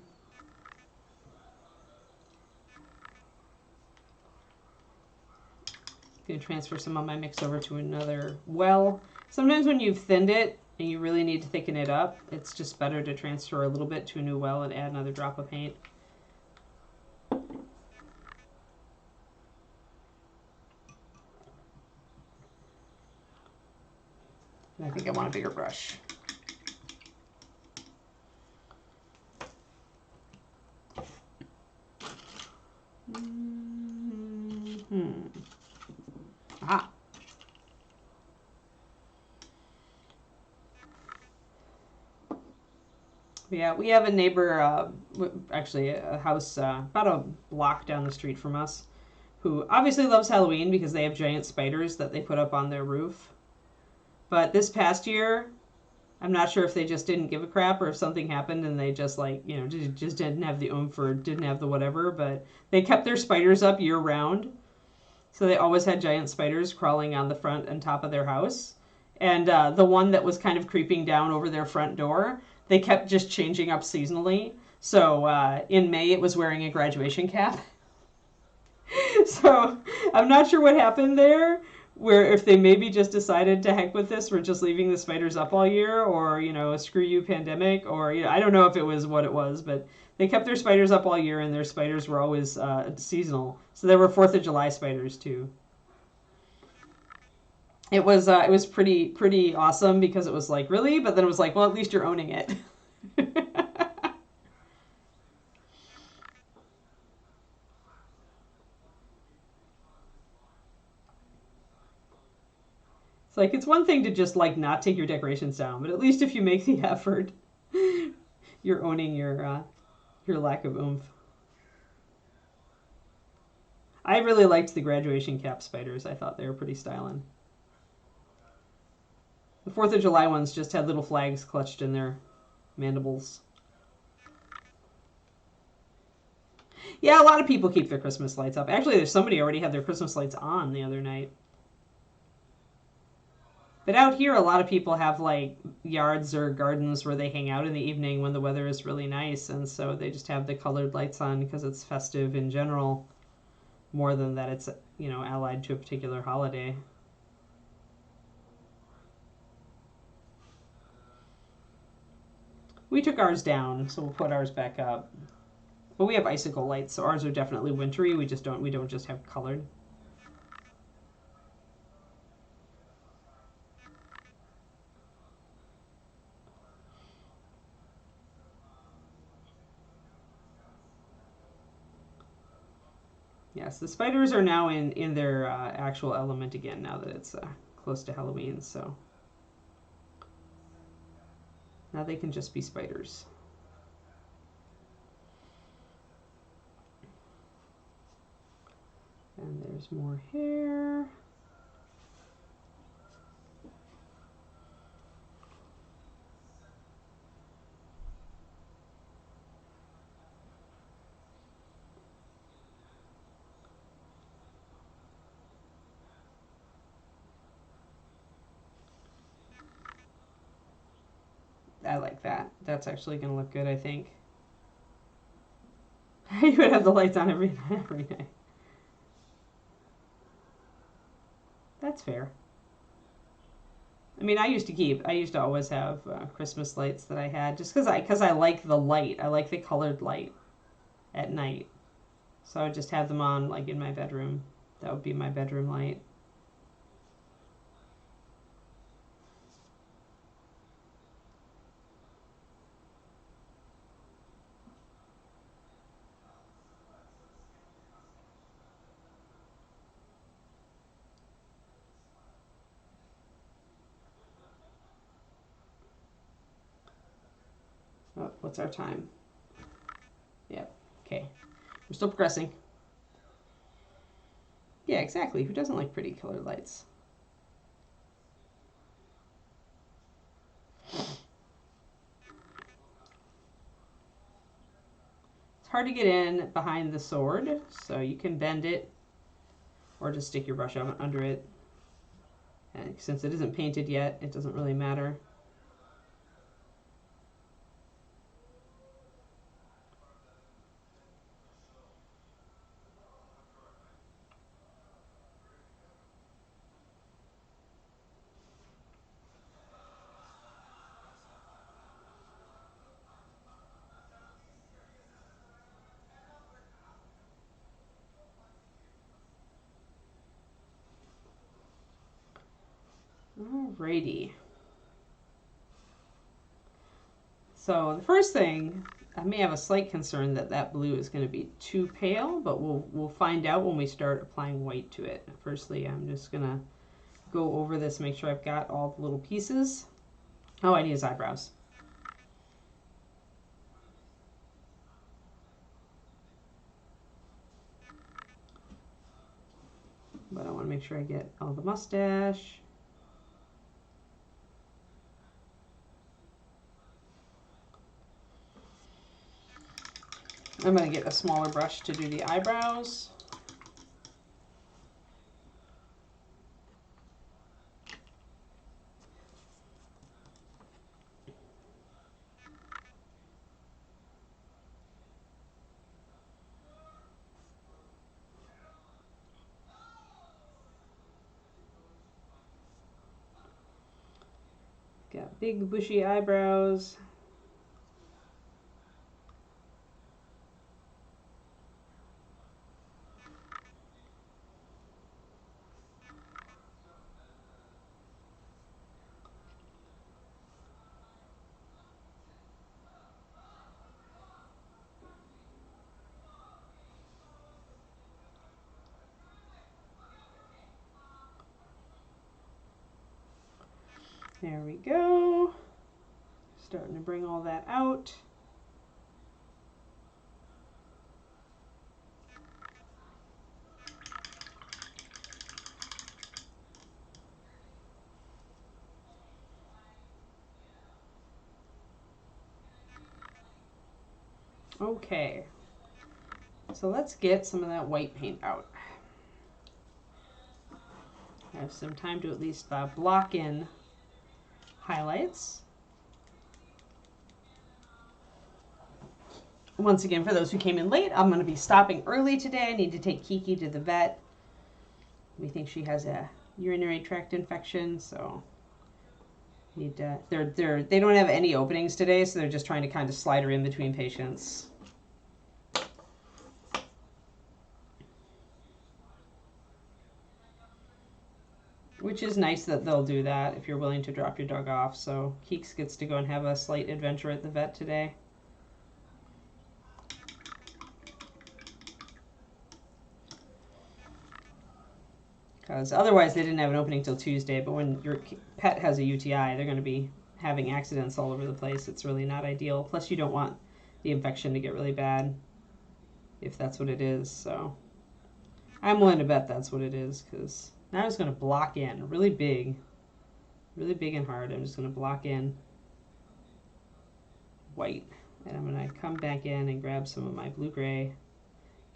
Going to transfer some of my mix over to another well. Sometimes when you've thinned it and you really need to thicken it up, it's just better to transfer a little bit to a new well and add another drop of paint. And I think I want a bigger brush. Ah. Yeah, we have a neighbor, actually a house about a block down the street from us, who obviously loves Halloween because they have giant spiders that they put up on their roof. But this past year, I'm not sure if they just didn't give a crap or if something happened and they just just didn't have the oomph or didn't have the whatever, but they kept their spiders up year round. So they always had giant spiders crawling on the front and top of their house. And the one that was kind of creeping down over their front door, they kept just changing up seasonally. So in May, it was wearing a graduation cap. So I'm not sure what happened there, where if they maybe just decided to heck with this, we're just leaving the spiders up all year, or, screw you pandemic, or, I don't know if it was what it was, but they kept their spiders up all year, and their spiders were always seasonal. So there were 4th of July spiders too. It was pretty awesome because it was like, really? But then it was like, well, at least you're owning it. It's like, it's one thing to just like not take your decorations down, but at least if you make the effort, you're owning your lack of oomph. I really liked the graduation cap spiders. I thought they were pretty styling. The 4th of July ones just had little flags clutched in their mandibles. Yeah, a lot of people keep their Christmas lights up. Actually, there's somebody already had their Christmas lights on the other night. But out here, a lot of people have like yards or gardens where they hang out in the evening when the weather is really nice, and so they just have the colored lights on because it's festive in general, more than that it's, allied to a particular holiday. We took ours down, so we'll put ours back up. But we have icicle lights, so ours are definitely wintry. We don't just have colored. Yes, the spiders are now in their actual element again now that it's close to Halloween, so now they can just be spiders. And there's more hair. like that. That's actually going to look good, I think. You would have the lights on every night. That's fair. I mean, I used to always have Christmas lights that I had just because I like the light. I like the colored light at night. So I would just have them on like in my bedroom. That would be my bedroom light. Oh, what's our time? Yep. Okay. We're still progressing. Yeah, exactly. Who doesn't like pretty colored lights? It's hard to get in behind the sword, so you can bend it or just stick your brush under it. And since it isn't painted yet, it doesn't really matter. Alrighty. So the first thing, I may have a slight concern that that blue is going to be too pale, but we'll find out when we start applying white to it. Firstly, I'm just going to go over this, make sure I've got all the little pieces. Oh, I need his eyebrows. But I want to make sure I get all the mustache. I'm going to get a smaller brush to do the eyebrows. Got big bushy eyebrows. There we go. Starting to bring all that out. Okay, so let's get some of that white paint out. I have some time to at least block in highlights. Once again, for those who came in late, I'm going to be stopping early today. I need to take Kiki to the vet. We think she has a urinary tract infection, so they don't have any openings today, so they're just trying to kind of slide her in between patients. Which is nice that they'll do that if you're willing to drop your dog off. So Keeks gets to go and have a slight adventure at the vet today. Because otherwise they didn't have an opening till Tuesday, but when your pet has a UTI, they're going to be having accidents all over the place. It's really not ideal. Plus you don't want the infection to get really bad if that's what it is. So I'm willing to bet that's what it is, because now I'm just going to block in really big and hard. I'm just going to block in white, and I'm going to come back in and grab some of my blue-gray,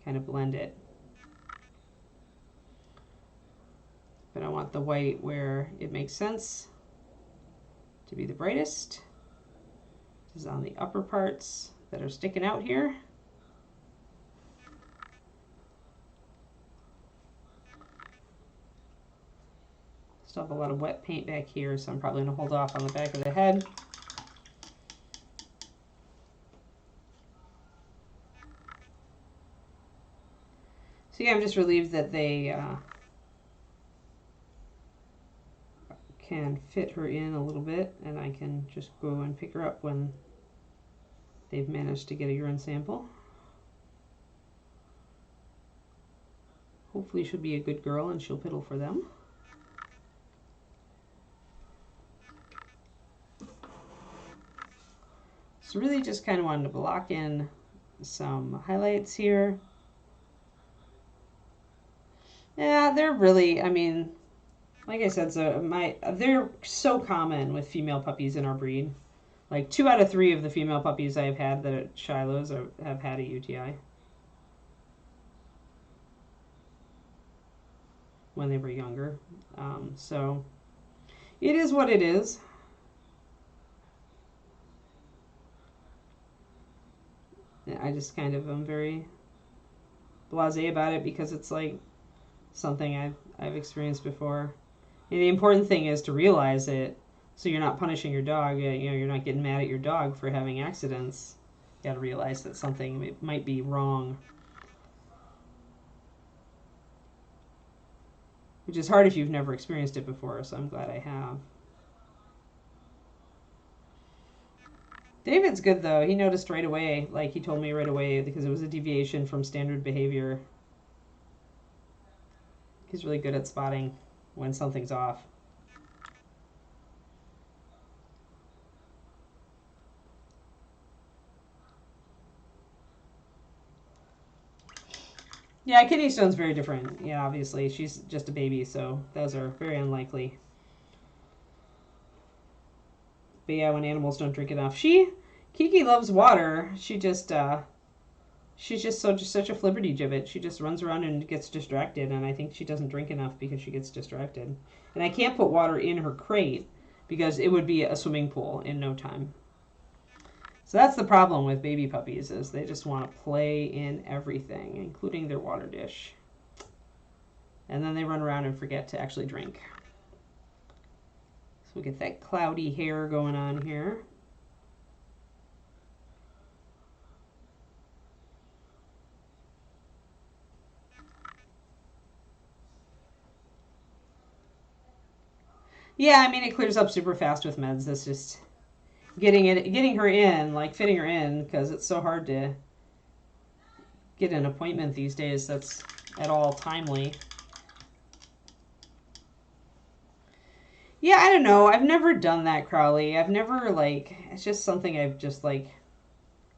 kind of blend it. But I want the white where it makes sense to be the brightest. This is on the upper parts that are sticking out here. Still have a lot of wet paint back here, so I'm probably going to hold off on the back of the head. So yeah, I'm just relieved that they can fit her in a little bit, and I can just go and pick her up when they've managed to get a urine sample. Hopefully she'll be a good girl and she'll piddle for them. So really just kind of wanted to block in some highlights here. Yeah, they're really, I mean, like I said, so they're so common with female puppies in our breed. Like 2 out of 3 of the female puppies I've had that are Shilohs have had a UTI when they were younger. So it is what it is. I just kind of am very blasé about it because it's like something I've experienced before. And the important thing is to realize it, so you're not punishing your dog. You know, you're not getting mad at your dog for having accidents. You got to realize that something might be wrong, which is hard if you've never experienced it before. So I'm glad I have. David's good though. He noticed right away, like he told me right away, because it was a deviation from standard behavior. He's really good at spotting when something's off. Yeah, Kidney Stone's very different. Yeah, obviously. She's just a baby, so those are very unlikely. But yeah, when animals don't drink enough. Kiki loves water. She's just such a flibberty gibbet. She just runs around and gets distracted, and I think she doesn't drink enough because she gets distracted. And I can't put water in her crate because it would be a swimming pool in no time. So that's the problem with baby puppies, is they just want to play in everything, including their water dish. And then they run around and forget to actually drink. So we get that cloudy hair going on here. Yeah, I mean, it clears up super fast with meds. That's just getting her in, like fitting her in, because it's so hard to get an appointment these days that's at all timely. Yeah, I don't know. I've never done that, Crowley. I've never, like, it's just something I've just, like,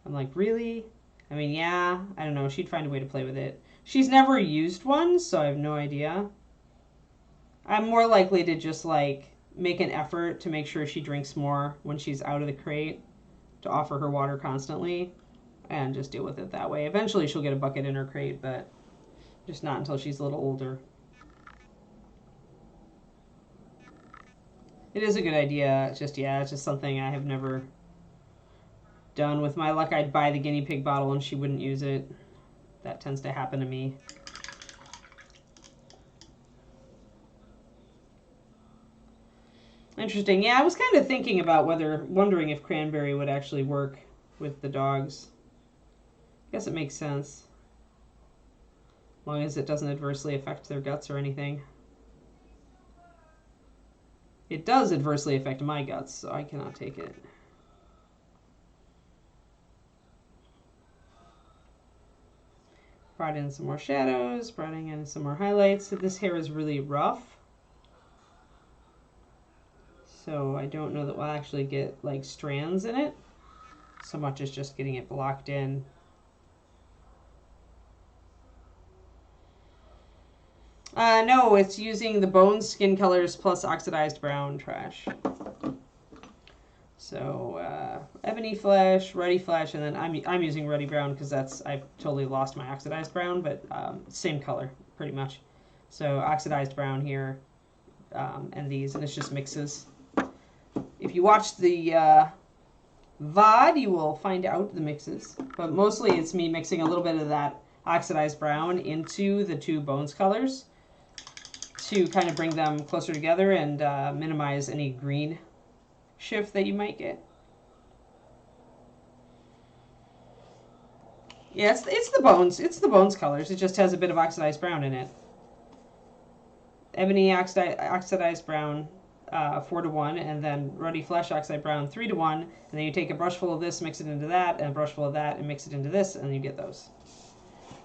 I'm like, really? I mean, yeah, I don't know. She'd find a way to play with it. She's never used one, so I have no idea. I'm more likely to just, like, make an effort to make sure she drinks more when she's out of the crate, to offer her water constantly, and just deal with it that way. Eventually she'll get a bucket in her crate, but just not until she's a little older. It is a good idea. It's just, yeah, it's just something I have never done. With my luck, I'd buy the guinea pig bottle and she wouldn't use it. That tends to happen to me. Interesting. Yeah, I was kind of thinking about wondering if cranberry would actually work with the dogs. I guess it makes sense. As long as it doesn't adversely affect their guts or anything. It does adversely affect my guts, so I cannot take it. Brought in some more shadows, brought in some more highlights. So this hair is really rough. So I don't know that we'll actually get like strands in it, so much as just getting it blocked in. No, it's using the Bones Skin Colors plus Oxidized Brown trash. So Ebony Flesh, Ruddy Flesh, and then I'm using Ruddy Brown because I've totally lost my Oxidized Brown, but same color pretty much. So Oxidized Brown here, and these, and it's just mixes. If you watch the VOD, you will find out the mixes. But mostly it's me mixing a little bit of that oxidized brown into the two bones colors to kind of bring them closer together and minimize any green shift that you might get. Yeah, it's the bones. It's the bones colors. It just has a bit of oxidized brown in it. Ebony oxidized brown 4-to-1, and then ruddy flesh oxide brown 3-to-1, and then you take a brush full of this, mix it into that, and a brush full of that, and mix it into this, and you get those.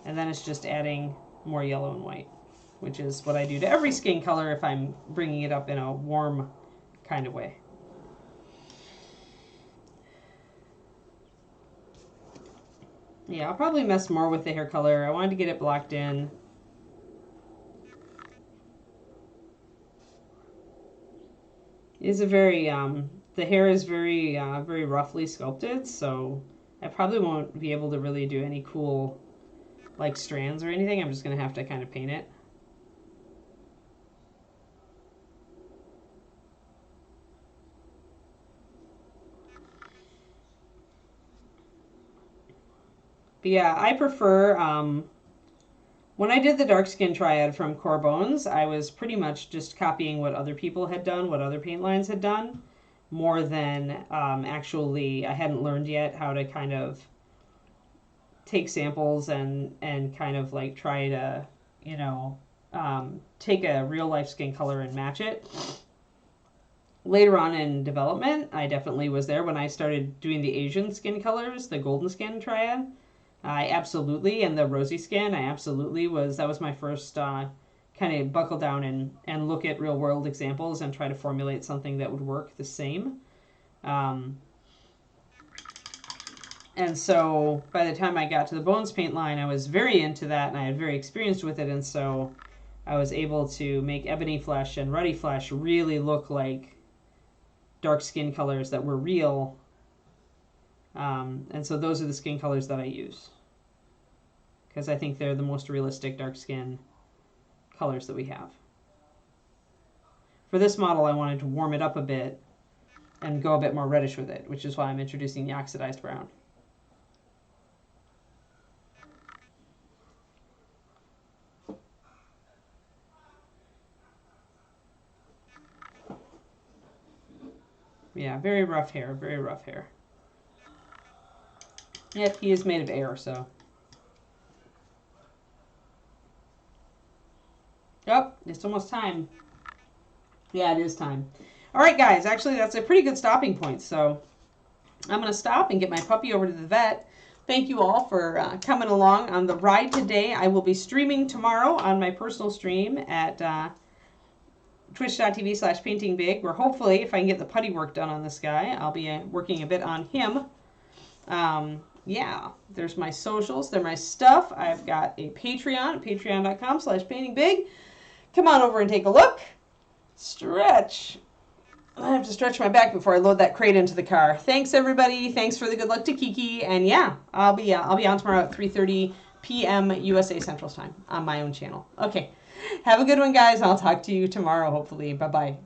And then it's just adding more yellow and white, which is what I do to every skin color if I'm bringing it up in a warm kind of way. Yeah, I'll probably mess more with the hair color. I wanted to get it blocked in. It is a very, the hair is very, very roughly sculpted, so I probably won't be able to really do any cool, like, strands or anything. I'm just going to have to kind of paint it. But yeah, I prefer, when I did the dark skin triad from Core Bones, I was pretty much just copying what other people had done, what other paint lines had done, more than actually, I hadn't learned yet how to kind of take samples and kind of like try to, you know, take a real life skin color and match it. Later on in development, I definitely was there when I started doing the Asian skin colors, the golden skin triad. I absolutely, and the rosy skin, I absolutely was, that was my first kind of buckle down and look at real world examples and try to formulate something that would work the same. And so by the time I got to the Bones paint line, I was very into that and I had very experienced with it. And so I was able to make ebony flesh and ruddy flesh really look like dark skin colors that were real. And so those are the skin colors that I use, because I think they're the most realistic dark skin colors that we have. For this model, I wanted to warm it up a bit and go a bit more reddish with it, which is why I'm introducing the oxidized brown. Yeah, very rough hair, very rough hair. Yep, he is made of air, so. Oh, it's almost time. Yeah, it is time. All right, guys, actually, that's a pretty good stopping point, so I'm going to stop and get my puppy over to the vet. Thank you all for coming along on the ride today. I will be streaming tomorrow on my personal stream at twitch.tv/paintingbig, where hopefully, if I can get the putty work done on this guy, I'll be working a bit on him. Yeah, there's my socials. They're my stuff. I've got a Patreon, patreon.com/paintingbig. Come on over and take a look. Stretch. I have to stretch my back before I load that crate into the car. Thanks, everybody. Thanks for the good luck to Kiki. And yeah, I'll be on tomorrow at 3:30 p.m. USA Central Time on my own channel. Okay. Have a good one, guys. I'll talk to you tomorrow, hopefully. Bye-bye.